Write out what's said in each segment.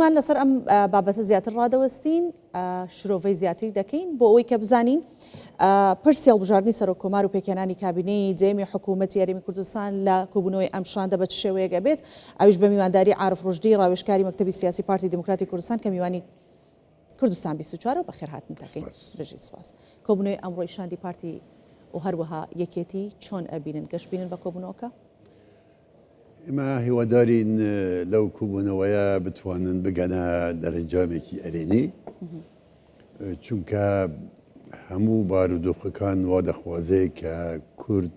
مان لەسەر ئەم بابەتە زیاتر ڕادەوەستین شرۆڤەی زیاتری دەکەین بۆ ئەوەی کە بزانین پرسی هەڵبژاردننی سەرۆکۆمار و پێکێنانی کابینەی جێمی حکوومەتی یاریمی کوردستان لە کۆبوونەوەی ئەم شاندا بە چ شێوەیەگە بێت ئەویش بە میوانداری عارف ڕۆژدی ڕاوێژکاری مەکتەبی سیاسی پارتی دموکراتی کوردستان کە میوانی کوردستان 24 و بەخێر هاتن تاکەین بژی سپاس کۆبوونەوەی ئەمڕۆی شاندی پارتی و هەروەها یەکێتی چۆن ئەبینن گەشت بینن بە کۆبوونەوەکە ئێمە هیوادارین لەو کوبوونەوەیە بتوانن بگەنە دەرەنجامێکی ئەرێنی چونکە هەموو بارودۆخەکان وا دەخوازێ کە کورد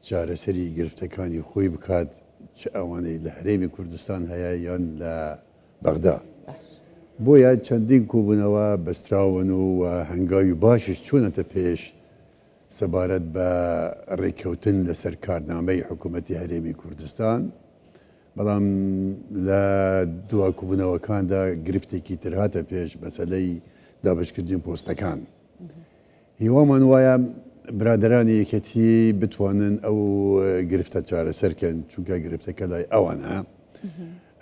چارەسەری گرفتەکانی خۆی بکات چ ئەوانەی لە هەرێمی کوردستان هەیە یان لە بەغدا بۆیە چەندین کوبوونەوە بەستراون و هەنگاوی باشش چوونەتە پێش سەبارەت بە ڕێککەوتن لەسەر کارنامەی حکوومەتی هەرێمی کوردستان بەڵام لە دووە کوبوونەوەکاندا گرفتێکی تر هاتە پێش مەسەلەی دابشکردنی پۆستەکان هیوامان وایە برادرانی یەکەتی بتوانن ئەو گرفتە چارەسەرکەن چونکە گرفتەکە لای ئەوانە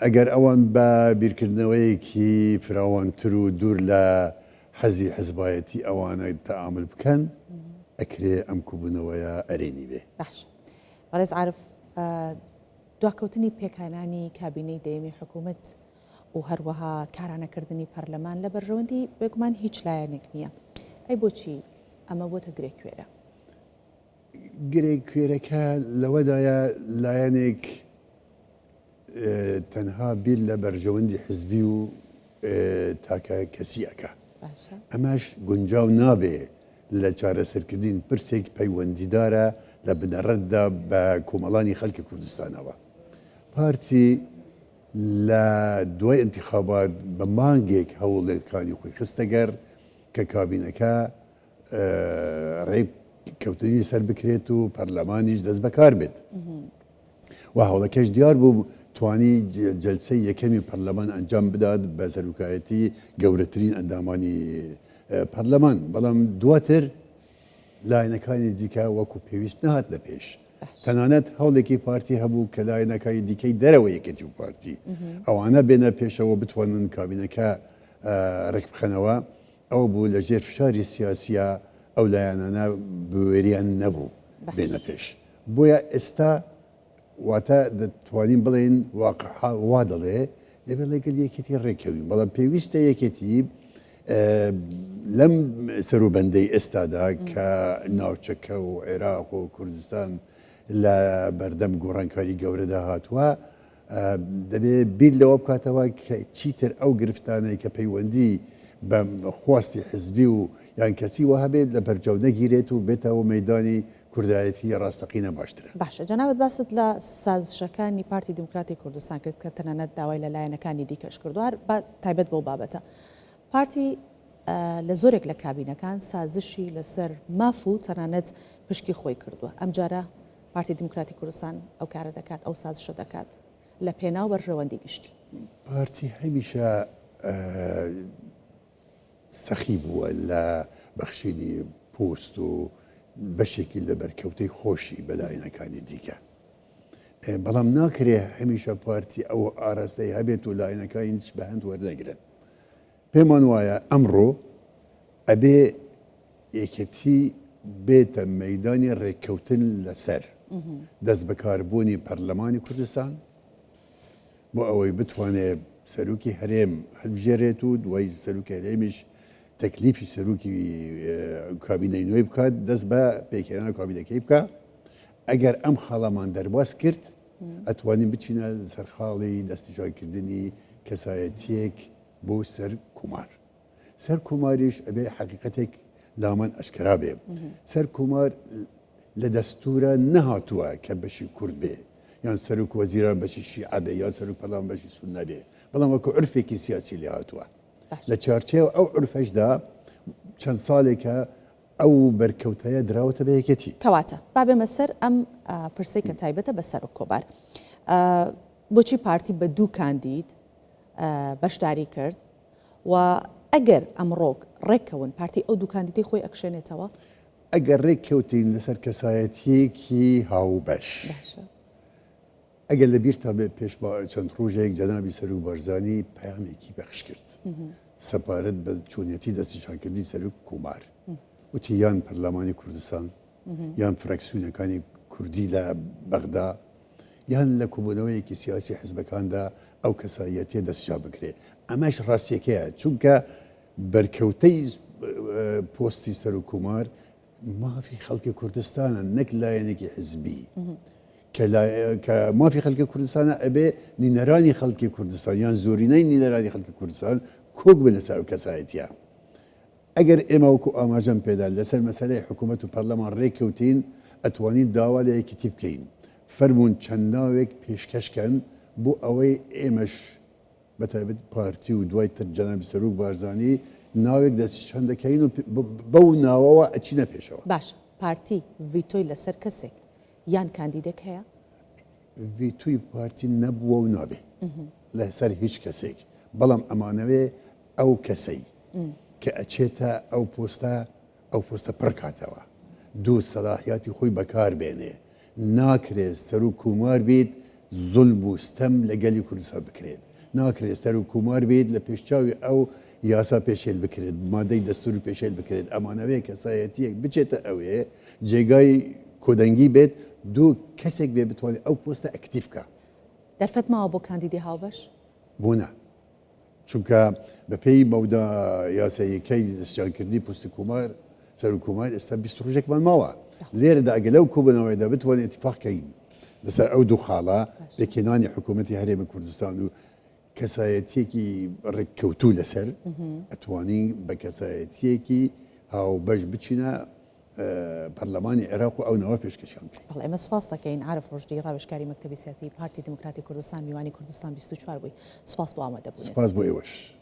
ئەگەر ئەوان بە بیرکردنەوەیەکی فراوانتر و دوور لە حەزی حزبایەتی ئەوانە تەعامل بکەن ئەکرێ ئەم کوبوونەوەیە ئەرێنی بێ باش بەڕێز عارف دواکەوتنی پێکانانی کابینەی دەیەمی حکوومەت و هەروەها کارانەکردنی پەرلەمان لە بەرژەوەندی بێگومان هیچ لایەنێک نییە ئەی بۆچی ئەمە بۆتە گرێکوێرە گرێکوێرەکە لەوەدایە لایەنێک تەنها بیر لە بەرژەوەندی حزبی و تاکە کەسیەکە ئەمەش گونجاو نابێ لە چارەسەرکردین پرسێک پەیوەندیدارە لە بنەڕەتدا بە کۆمەڵانی خەڵکی کوردستانەوە پارتی لە دوای انتخابات بە مانگێک هەوڵەکانی خۆی خستەگەر کە کابینەکە ڕێککەوتنی سەر بکرێت و پەرلەمانیش دەست بەکار بێت و هەوڵەکەش دیار بوو توانی جەلسەی یەکەمی پەرلەمان ئەنجام بدات بە سەرۆکایەتی گەورەترین ئەندامانی پەرلەمان بەڵام دواتر لاینەکانی دیکە وەکو پێویست نهات لە پێش تەنانەت هەوڵێکی پارتی هەبوو کە لاینەکانی دیکەی دەرەوە یەکەتی و پارتی ئەوانە بێنە پێشەوە بتوانن کابینەکە ڕێک بخەنەوە ئەو بوو لە ژێر فشاری سیاسیە ئەو لایەنانە بوێریان نەبوو بێنە پێش بۆیە ئێستا واتە دەتوانین بڵێن وا دەڵێ دەبێت لەگەڵ یەکێتی ڕێکەوین بەڵام پێویستە یەکێتی لەم سەروبەندەی ئێستادا کە ناوچەکە و عێراق و کوردستان لە بەردەم گۆڕانکاری گەورەدا هاتووە دەبێت بیر لەوە بکاتەوە کە چیتر ئەو گرفتانەی کە پەیوەندی بە خواستی حزبی و یان کەسی وە هەبێت لە بەرجەو نەگیرێت و بێتەوە مەیدانی کوردایەتی ڕاستەقینە باشترە باشە جەنابەت باست لە سازشەکانی پارتی دموکراتی کوردستان کرد کە تەنانەت داوای لەلایەنەکانی دیکەش کردووە تایبەت بۆ بابەتە پارتی لە زۆرێک لە کابینەکان سازشی لەسەر ماف و تەنانەت پشکی خۆی کردووە ئەم جارە پارتی دموکراتی کوردستان ئەو کارە دەکات ئەو سازشە دەکات لە پێناو بەرژەوەندی گشتی پارتی هەمیشە سەخی بووە لە بەخشینی پۆست و بەشێکی لە بەرکەوتەی خۆشی بەلایەنەکانی دیکە بەڵام ناکرێ هەمیشە پارتی ئەو ئاراستەی هەبێت و لایەنەکانی هیچ بە هەند وەردەگرن پێمان وایە ئەمڕۆ ئەبێ یەکەتی بێتە مەیدانی ڕێککەوتن لەسەر دەست بەکاربوونی پەرلەمانی کوردستان بۆ ئەوەی بتوانێت سەرروکی هەرێم هەلبژێرێت و دوای سەرروکی هەرێمیش تەکلیفی سەرروکی کابینەی نوێی بکات دەست بە پێکهێنان کابینەکەی بکە ئەگەر ئەم خاڵەمان دەرباز کرد ئەتوانین بچینە سەرخاڵی دەستیژاکردنی کەسایەتیەک بۆ سەر کومار سەر کوماریش ئەبێ حقیقەتێک لامان ئەشکرا بێ سەر کومار لە دەستورە نەهاتووە کە بەشی کورد بێ یان سەرۆک وەزیران بەشی شیعە بێ یا سەرۆک پەرلەمان بەشی سوننە بێ بەڵام وەکو عورفێکی سیاسی لێ هاتووە لە چارچێوە ئەو عورفەشدا چەند ساڵێکە ئەو بەرکەوتەیە دراوەتە بە یەکەتی کەواتە با بێمە سەر ئەم پرسەی کە تایبەتە بە سەرۆک کۆبار بۆچی پارتی بە دوو کاندید بەشداری کرد و ئەگەر ئەمڕۆک ڕێککەون پارتی ئەو دوو کاندیدی خۆی ئەکشێنێتەوە ئەگەر ڕێککەوتین لەسەر کەسایەتیەکی هاوبەش ئەگەر لە بیرتا بێ پێش چەند ڕۆژێک جەنابی سەرۆک بارزانی پەیامێکی بەخش کرد سەپارەت بە چۆنیەتی دەستنیشانکردنی سەرۆک کۆمار وتی یان پەرلەمانی کوردستان یان فراکسیۆنەکانی کوردی لە بەغدا یان لە کۆبوونەوەیەکی سیاسی حزبەکاندا ئەو کەسایەتیە دەستجا بکرێ ئەمەش ڕاستیەکەیە چونکە بەرکەوتەی پۆستی سەرۆک کۆمار مافی خەڵکی کوردستانە نەک لایەنێکی حزبی کە مافی خەڵکی کوردستانە ئەبێ نینەرانی خەڵکی کوردستان یان زۆرینەی نینەرانی خەڵکی کوردستان کۆک بن لەسەر کەسایەتیە ئەگەر ئێمە وەکو ئاماژەم پێدا لەسەر مەسەلەی حکوومەت و پەرلەمان ڕێککەوتین ئەتوانین داوا لە یەکیتی بکەین فەرمونون چەند ناوێک پێشکەشکەن بۆ ئەوەی ئێمەش بەتایبەت پارتی و دوای تر جەنابی سەرۆک بارزانی ناوێک دەستنیشان دەکەین و بەو ناوەوە ئەچینە پێشەوە باش پارتی ڤیتۆی لەسەر کەسێک یان کاندیدێک هەیە ڤیتۆی پارتی نەبووە و نابێ لەسەر هیچ کەسێک بەڵام ئەمانەوێ ئەو کەسەی کە ئەچێتە ئەو پۆستە پڕکاتەوە دوو سەلاحیاتی خۆی بەکار بێنێ ناکرێت سەرۆک کۆمار بیت زولم و ستەم لەگەلی کوردستان بکرێت ناکرێت سەرۆک کۆمار بیت لە پێشچاوی ئەو یاسا پێشێل بکرێت مادەی دەستوری پێشێل بکرێت ئەمانەوەی کەسایەتیەک بچێتە ئەوێ جێگای کۆدەنگی بێت دوو کەسێک بێ بتوانێت ئەو پۆستە ئەکتیفکە دەرفەت ماوە بۆ کاندیدی هاوبەش بوونە چونکە بەپێی مەودا یاساییەکەی دەستیانکردنی پۆستی کۆمار سەرۆک کۆمار ئێستا 20 ڕۆژێکمان ماوە لێرەدا ئەگە لەو کۆبنەوەیدا بتوانێت ئیتیفاقکەین لەسەر ئەو دوو خاڵە پێکێنانی حکوومەتی هەرێمی کوردستان و کەسایەتیەکی ڕێککەوتوو لەسەر ئەتوانی بە کەسایەتیەکی هاوبەش بچینە پەرلەمانی عێراق و ئەو ناوە پێشکەشیان بکەین. بەڵێ ئێمە سوپاس دەکەین عارف ڕۆژدی ڕاوێژکاری مەکتەبی سیاسی پارتی دموکراتی کوردستان میوانی کوردستان 24 بووی سپاس بۆ ئامادەبوونێت. سپاس بۆ ئێوەش.